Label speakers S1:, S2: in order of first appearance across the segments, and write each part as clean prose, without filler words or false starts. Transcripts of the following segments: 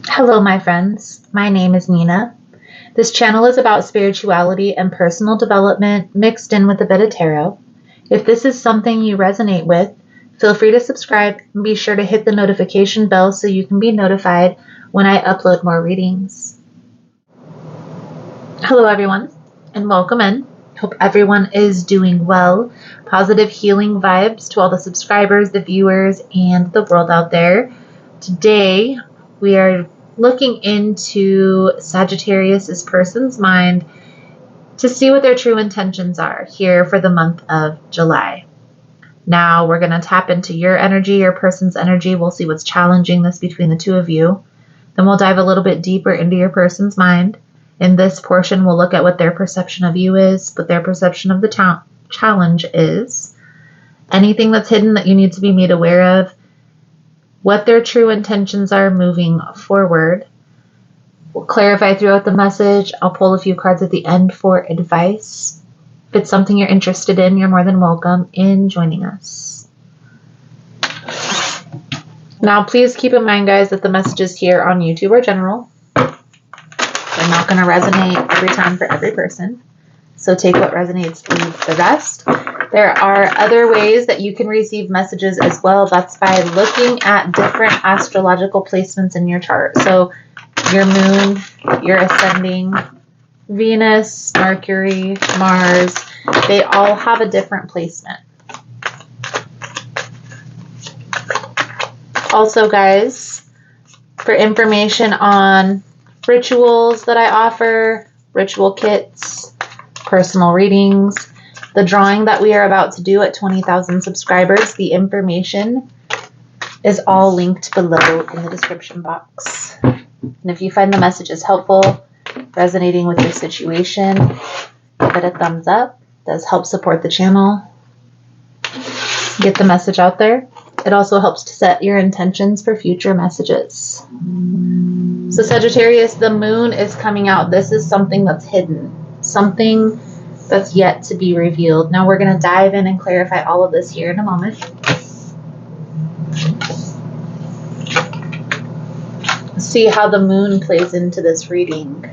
S1: Hello, my friends. My name is Nina. This channel is about spirituality and personal development mixed in with a bit of tarot. If this is something you resonate with, feel free to subscribe and be sure to hit the notification bell so you can be notified when I upload more readings. Hello, everyone, and welcome in. Hope everyone is doing well. Positive healing vibes to all the subscribers, the viewers, and the world out there. Today, we are looking into Sagittarius's person's mind to see what their true intentions are here for the month of July. Now we're going to tap into your energy, your person's energy. We'll see what's challenging this between the two of you. Then we'll dive a little bit deeper into your person's mind. In this portion, we'll look at what their perception of you is, what their perception of the challenge is, anything that's hidden that you need to be made aware of, what their true intentions are moving forward. We'll clarify throughout the message. I'll pull a few cards at the end for advice. If it's something you're interested in, you're more than welcome in joining us. Now, please keep in mind, guys, that the messages here on YouTube are general. They're not going to resonate every time for every person. So take what resonates, leave the rest. There are other ways that you can receive messages as well. That's by looking at different astrological placements in your chart. So your moon, your ascending, Venus, Mercury, Mars, they all have a different placement. Also, guys, for information on rituals that I offer, ritual kits, personal readings, the drawing that we are about to do at 20,000 subscribers, the information is all linked below in the description box. And if you find the messages helpful, resonating with your situation, give it a thumbs up. It does help support the channel, get the message out there. It also helps to set your intentions for future messages. So Sagittarius, the moon is coming out. This is something that's hidden, something that's yet to be revealed. Now we're going to dive in and clarify all of this here in a moment. See how the moon plays into this reading.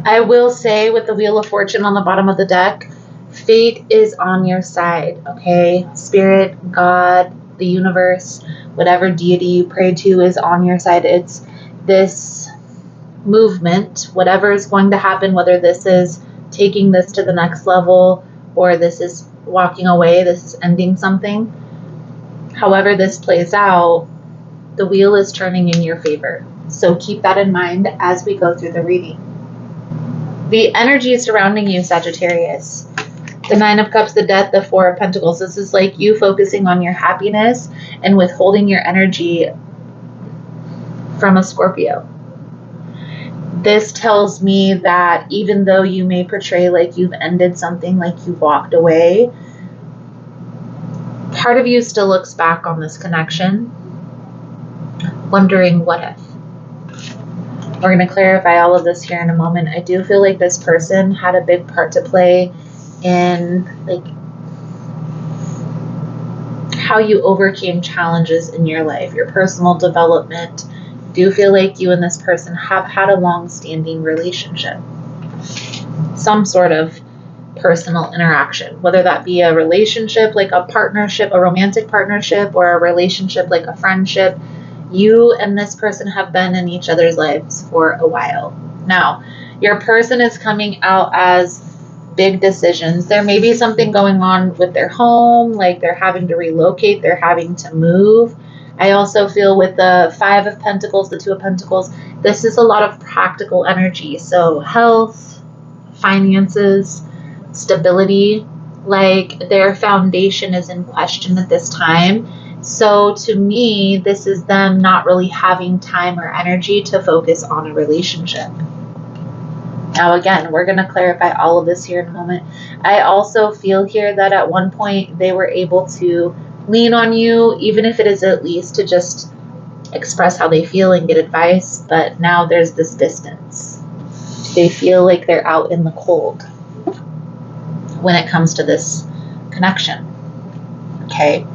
S1: I will say, with the Wheel of Fortune on the bottom of the deck, fate is on your side, okay? Spirit, God, the universe, whatever deity you pray to is on your side. It's this movement, whatever is going to happen, whether this is taking this to the next level or this is walking away, this is ending something. However this plays out, the wheel is turning in your favor. So keep that in mind as we go through the reading. The energy surrounding you, Sagittarius. The Nine of Cups, the Death, the Four of Pentacles. This is like you focusing on your happiness and withholding your energy from a Scorpio. This tells me that even though you may portray like you've ended something, like you walked away, part of you still looks back on this connection, wondering what if. We're going to clarify all of this here in a moment. I do feel like this person had a big part to play in like how you overcame challenges in your life, your personal development. I do feel like you and this person have had a long-standing relationship, some sort of personal interaction, whether that be a relationship like a partnership, a romantic partnership, or a relationship like a friendship. You and this person have been in each other's lives for a while. Now, your person is coming out as big decisions. There may be something going on with their home, like they're having to relocate, they're having to move. I also feel with the Five of Pentacles, the Two of Pentacles, this is a lot of practical energy. So health, finances, stability, like their foundation is in question at this time. So to me, this is them not really having time or energy to focus on a relationship. Now, again, we're going to clarify all of this here in a moment. I also feel here that at one point they were able to lean on you, even if it is at least to just express how they feel and get advice, but now there's this distance. They feel like they're out in the cold when it comes to this connection. Okay.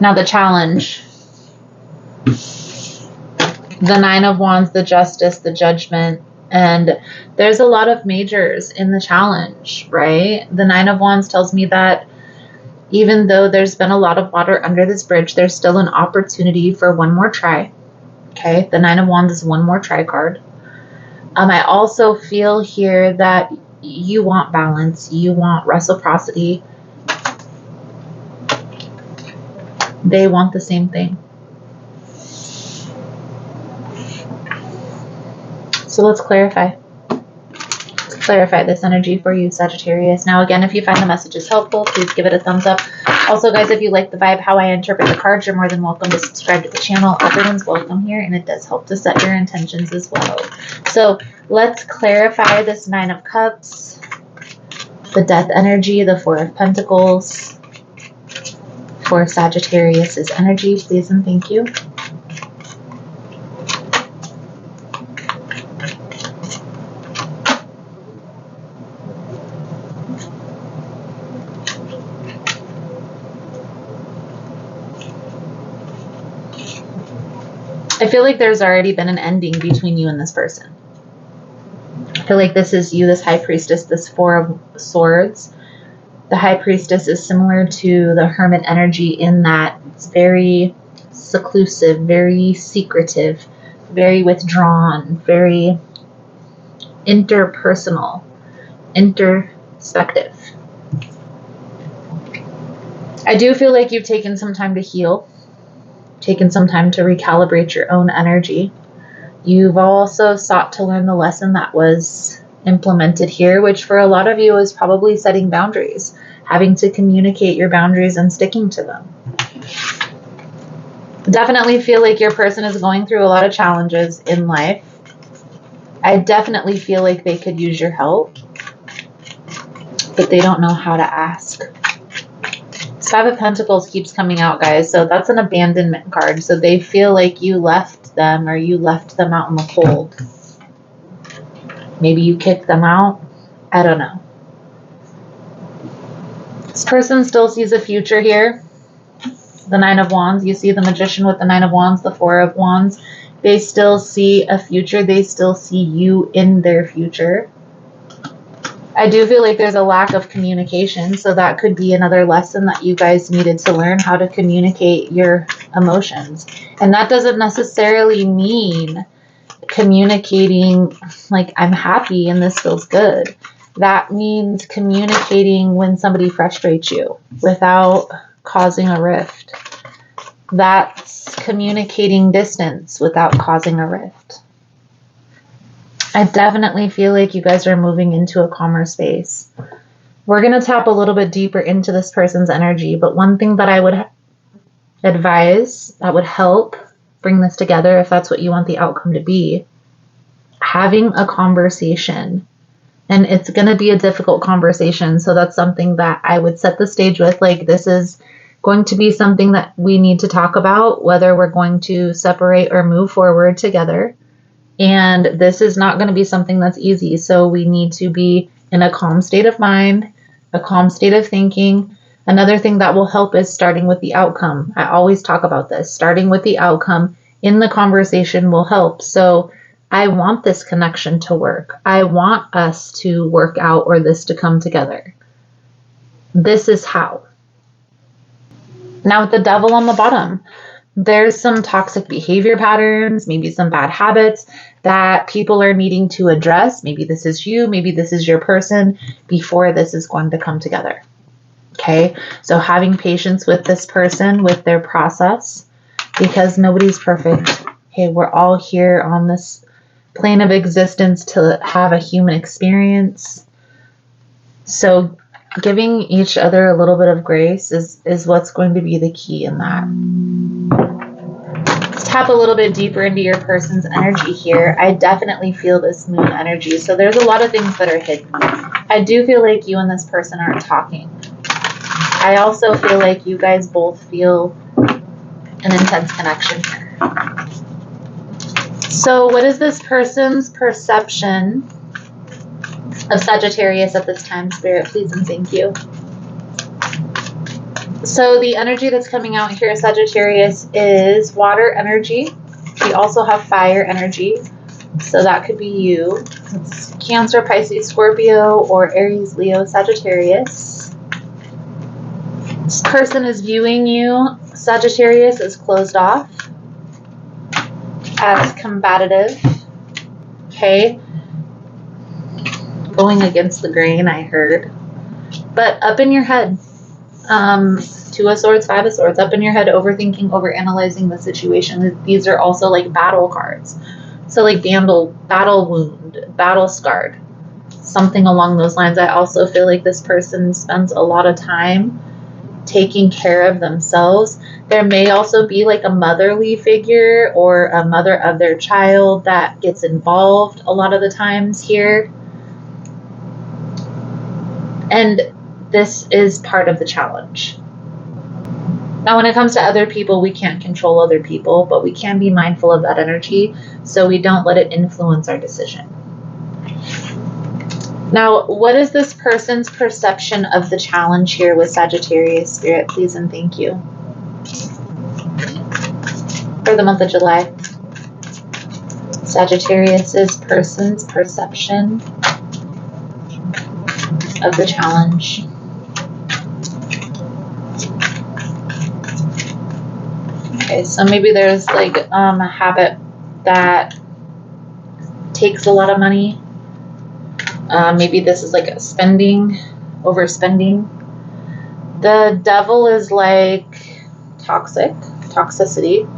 S1: Now the challenge. The Nine of Wands, the Justice, the Judgment, and there's a lot of majors in the challenge, right? The Nine of Wands tells me that even though there's been a lot of water under this bridge, there's still an opportunity for one more try. Okay, the Nine of Wands is one more try card. I also feel here that you want balance, you want reciprocity. They want the same thing. So let's clarify. Let's clarify this energy for you, Sagittarius. Now, again, if you find the messages helpful, please give it a thumbs up. Also, guys, if you like the vibe, how I interpret the cards, you're more than welcome to subscribe to the channel. Everyone's welcome here, and it does help to set your intentions as well. So let's clarify this Nine of Cups, the Death energy, the Four of Pentacles for Sagittarius's energy, please and thank you. I feel like there's already been an ending between you and this person. I feel like this is you, this High Priestess, this Four of Swords. The High Priestess is similar to the Hermit energy in that it's very seclusive, very secretive, very withdrawn, very interpersonal, introspective. I do feel like you've taken some time to heal, taken some time to recalibrate your own energy. You've also sought to learn the lesson that was implemented here, which for a lot of you is probably setting boundaries, having to communicate your boundaries and sticking to them. Definitely feel like your person is going through a lot of challenges in life. I definitely feel like they could use your help, but they don't know how to ask. Five of Pentacles keeps coming out, guys, so that's an abandonment card. So they feel like you left them, or you left them out in the cold. Maybe you kicked them out. I don't know. This person still sees a future here. The Nine of Wands. You see the Magician with the Nine of Wands, the Four of Wands. They still see a future. They still see you in their future. I do feel like there's a lack of communication, so that could be another lesson that you guys needed to learn, how to communicate your emotions. And that doesn't necessarily mean communicating like I'm happy and this feels good. That means communicating when somebody frustrates you without causing a rift. That's communicating distance without causing a rift. I definitely feel like you guys are moving into a calmer space. We're going to tap a little bit deeper into this person's energy, but one thing that I would advise that would help bring this together, if that's what you want the outcome to be, having a conversation. And it's going to be a difficult conversation, so that's something that I would set the stage with. Like, this is going to be something that we need to talk about, whether we're going to separate or move forward together. And this is not going to be something that's easy. So we need to be in a calm state of mind, a calm state of thinking. Another thing that will help is starting with the outcome. I always talk about this. Starting with the outcome in the conversation will help. So I want this connection to work. I want us to work out or this to come together. This is how. Now with the Devil on the bottom, there's some toxic behavior patterns, maybe some bad habits that people are needing to address. Maybe this is you, maybe this is your person before this is going to come together. Okay, so having patience with this person, with their process, because nobody's perfect. Okay, we're all here on this plane of existence to have a human experience. So giving each other a little bit of grace is what's going to be the key in that. Let's tap a little bit deeper into your person's energy here. I definitely feel this moon energy. So there's a lot of things that are hidden. I do feel like you and this person aren't talking. I also feel like you guys both feel an intense connection here. So what is this person's perception of Sagittarius at this time, Spirit, please and thank you? So the energy that's coming out here, Sagittarius, is water energy. We also have fire energy. So that could be you. It's Cancer, Pisces, Scorpio, or Aries, Leo, Sagittarius. This person is viewing you, Sagittarius, as closed off, as combative. Okay. Going against the grain, I heard. But up in your head. Two of Swords, Five of Swords, up in your head, overthinking, overanalyzing the situation. These are also like battle cards. So like battle wound, battle scarred, something along those lines. I also feel like this person spends a lot of time taking care of themselves. There may also be like a motherly figure or a mother of their child that gets involved a lot of the times here. And this is part of the challenge. Now, when it comes to other people, we can't control other people, but we can be mindful of that energy so we don't let it influence our decision. Now, what is this person's perception of the challenge here with Sagittarius, Spirit, please and thank you? For the month of July. Sagittarius's person's perception of the challenge. Okay, so maybe there's like a habit that takes a lot of money. Maybe this is like a overspending. The devil is like toxicity.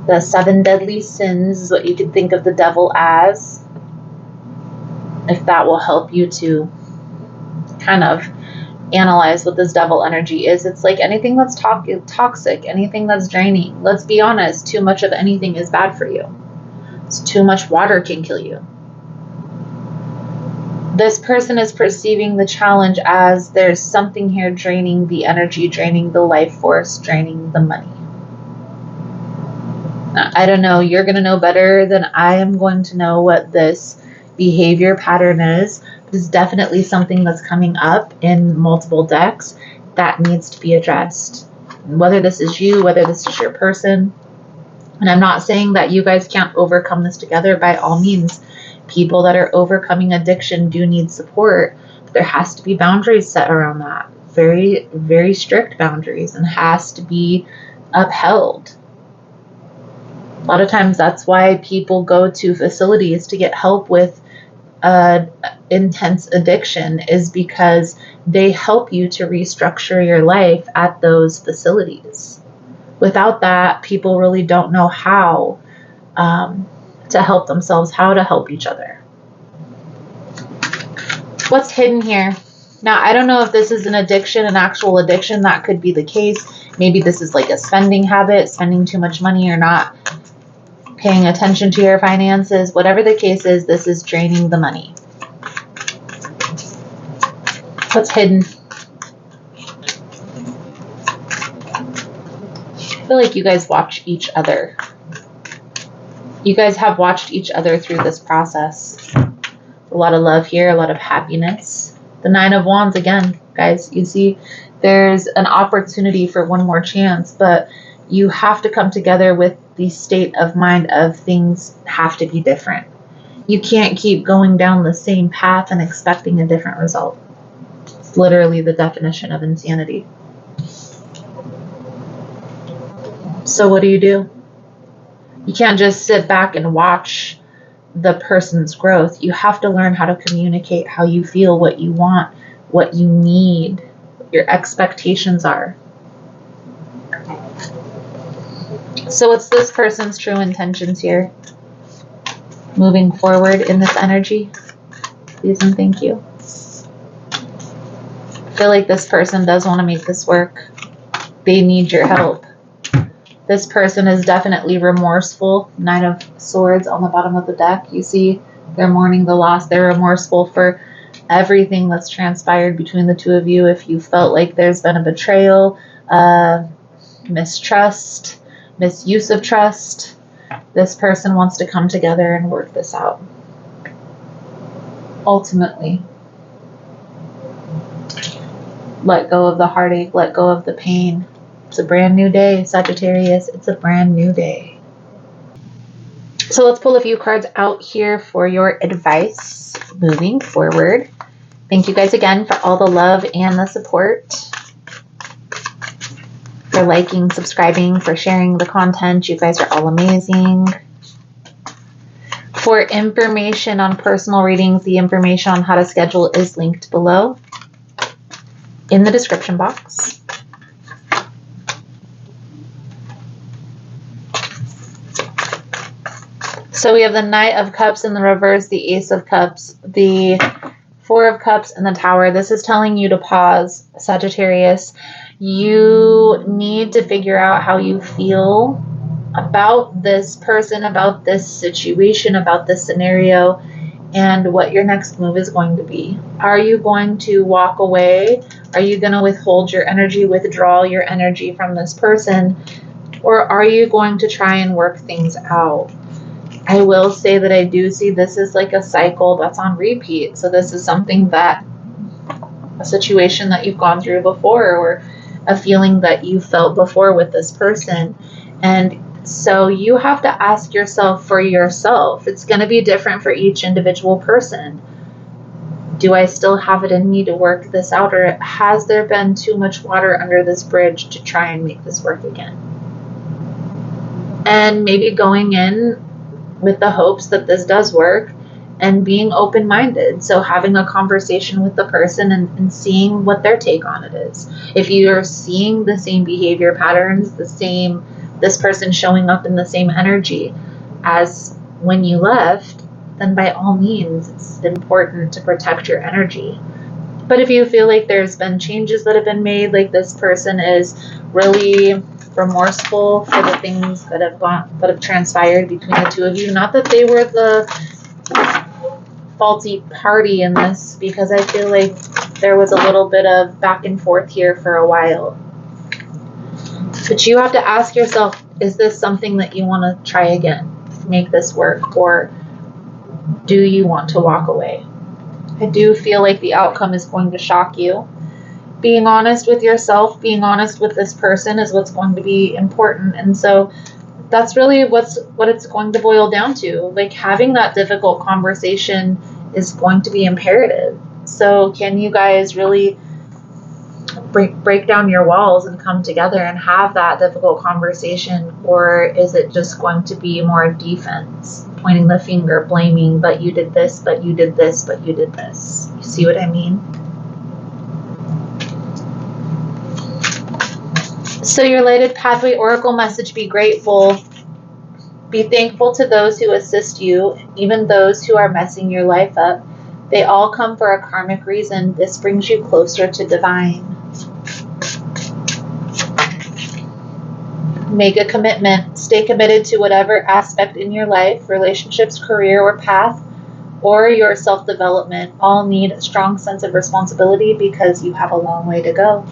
S1: The 7 deadly sins is what you could think of the devil as. If that will help you to kind of analyze what this devil energy is. It's like anything that's toxic, anything that's draining. Let's be honest, too much of anything is bad for you. Too much water can kill you. This person is perceiving the challenge as there's something here draining the energy, draining the life force, draining the money. Now, I don't know, you're going to know better than I am going to know what this behavior pattern is. Is definitely something that's coming up in multiple decks that needs to be addressed. Whether this is you, whether this is your person. And I'm not saying that you guys can't overcome this together. By all means, people that are overcoming addiction do need support. But there has to be boundaries set around that. Very, very strict boundaries, and has to be upheld. A lot of times that's why people go to facilities to get help with intense addiction, is because they help you to restructure your life at those facilities. Without that, people really don't know how to help themselves, how to help each other. What's hidden here? Now, I don't know if this is an addiction, an actual addiction. That could be the case. Maybe this is like a spending habit, spending too much money or not paying attention to your finances. Whatever the case is, this is draining the money. What's hidden? I feel like you guys watch each other. You guys have watched each other through this process. A lot of love here, a lot of happiness. The 9 of Wands again, guys. You see, there's an opportunity for one more chance, but you have to come together with the state of mind of things have to be different. You can't keep going down the same path and expecting a different result. It's literally the definition of insanity. So what do? You can't just sit back and watch the person's growth. You have to learn how to communicate how you feel, what you want, what you need, what your expectations are. So what's this person's true intentions here? Moving forward in this energy. Please and thank you. I feel like this person does want to make this work. They need your help. This person is definitely remorseful. 9 of Swords on the bottom of the deck. You see, they're mourning the loss. They're remorseful for everything that's transpired between the two of you. If you felt like there's been a betrayal, mistrust, misuse of trust. This person wants to come together and work this out. Ultimately, let go of the heartache, let go of the pain. It's a brand new day, Sagittarius. It's a brand new day. So let's pull a few cards out here for your advice moving forward. Thank you guys again for all the love and the support, for liking, subscribing, for sharing the content. You guys are all amazing. For information on personal readings, the information on how to schedule is linked below in the description box. So we have the Knight of Cups in the reverse, the Ace of Cups, the Four of Cups, and the Tower. This is telling you to pause, Sagittarius. You need to figure out how you feel about this person, about this situation, about this scenario, and what your next move is going to be. Are you going to walk away? Are you going to withhold your energy, withdraw your energy from this person? Or are you going to try and work things out? I will say that I do see this is like a cycle that's on repeat. So this is something that, a situation that you've gone through before, or a feeling that you felt before with this person. And so you have to ask yourself for yourself. It's going to be different for each individual person. Do I still have it in me to work this out, or has there been too much water under this bridge to try and make this work again? And maybe going in with the hopes that this does work, and being open-minded. So having a conversation with the person and seeing what their take on it is. If you're seeing the same behavior patterns, this person showing up in the same energy as when you left, then by all means, it's important to protect your energy. But if you feel like there's been changes that have been made, like this person is really remorseful for the things that have transpired between the two of you, not that they were the faulty party in this, because I feel like there was a little bit of back and forth here for a while. But you have to ask yourself, is this something that you want to try again, make this work, or do you want to walk away? I do feel like the outcome is going to shock you. Being honest with yourself, being honest with this person is what's going to be important. And so that's really what it's going to boil down to. Like, having that difficult conversation is going to be imperative. So can you guys really break down your walls and come together and have that difficult conversation? Or is it just going to be more defense, pointing the finger, blaming, but you did this, but you did this, but you did this? You see what I mean? So your lighted pathway oracle message: be grateful. Be thankful to those who assist you, even those who are messing your life up. They all come for a karmic reason. This brings you closer to divine. Make a commitment. Stay committed to whatever aspect in your life, relationships, career, or path, or your self-development. All need a strong sense of responsibility because you have a long way to go.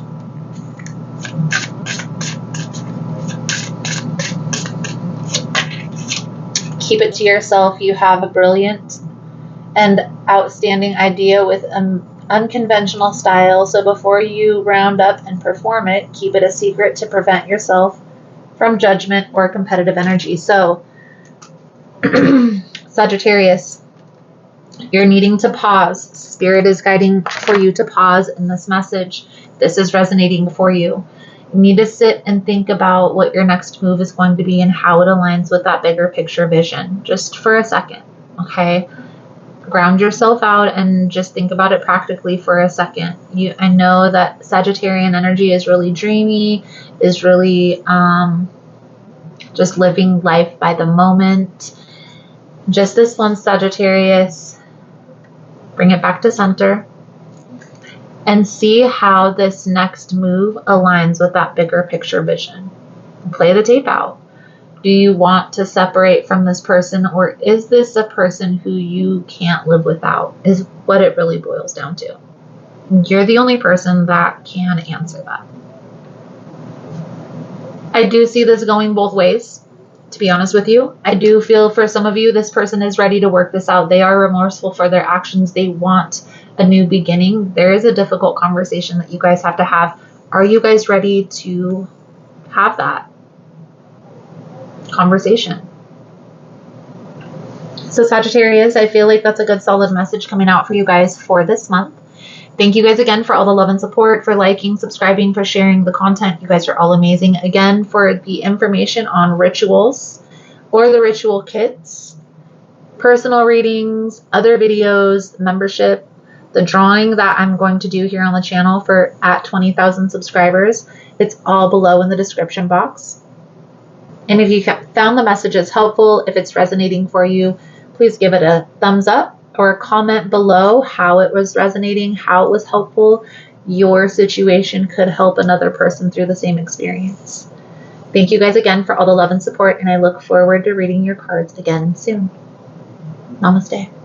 S1: Keep it to yourself. You have a brilliant and outstanding idea with an unconventional style. So before you round up and perform it, keep it a secret to prevent yourself from judgment or competitive energy. So, Sagittarius, you're needing to pause. Spirit is guiding for you to pause in this message. This is resonating for you. You need to sit and think about what your next move is going to be and how it aligns with that bigger picture vision, just for a second, okay? Ground yourself out and just think about it practically for a second. I know that Sagittarian energy is really dreamy, is really just living life by the moment. Just this one, Sagittarius, bring it back to center and see how this next move aligns with that bigger picture vision. Play the tape out. Do you want to separate from this person, or is this a person who you can't live without? Is what it really boils down to. You're the only person that can answer that. I do see this going both ways, to be honest with you. I do feel for some of you, this person is ready to work this out. They are remorseful for their actions. They want a new beginning. There is a difficult conversation that you guys have to have. Are you guys ready to have that conversation? So Sagittarius, I feel like that's a good solid message coming out for you guys for this month. Thank you guys again for all the love and support, for liking, subscribing, for sharing the content. You guys are all amazing. Again, for the information on rituals or the ritual kits, personal readings, other videos, membership, the drawing that I'm going to do here on the channel for at 20,000 subscribers, it's all below in the description box. And if you found the messages helpful, if it's resonating for you, please give it a thumbs up or comment below how it was resonating, how it was helpful. Your situation could help another person through the same experience. Thank you guys again for all the love and support, and I look forward to reading your cards again soon. Namaste.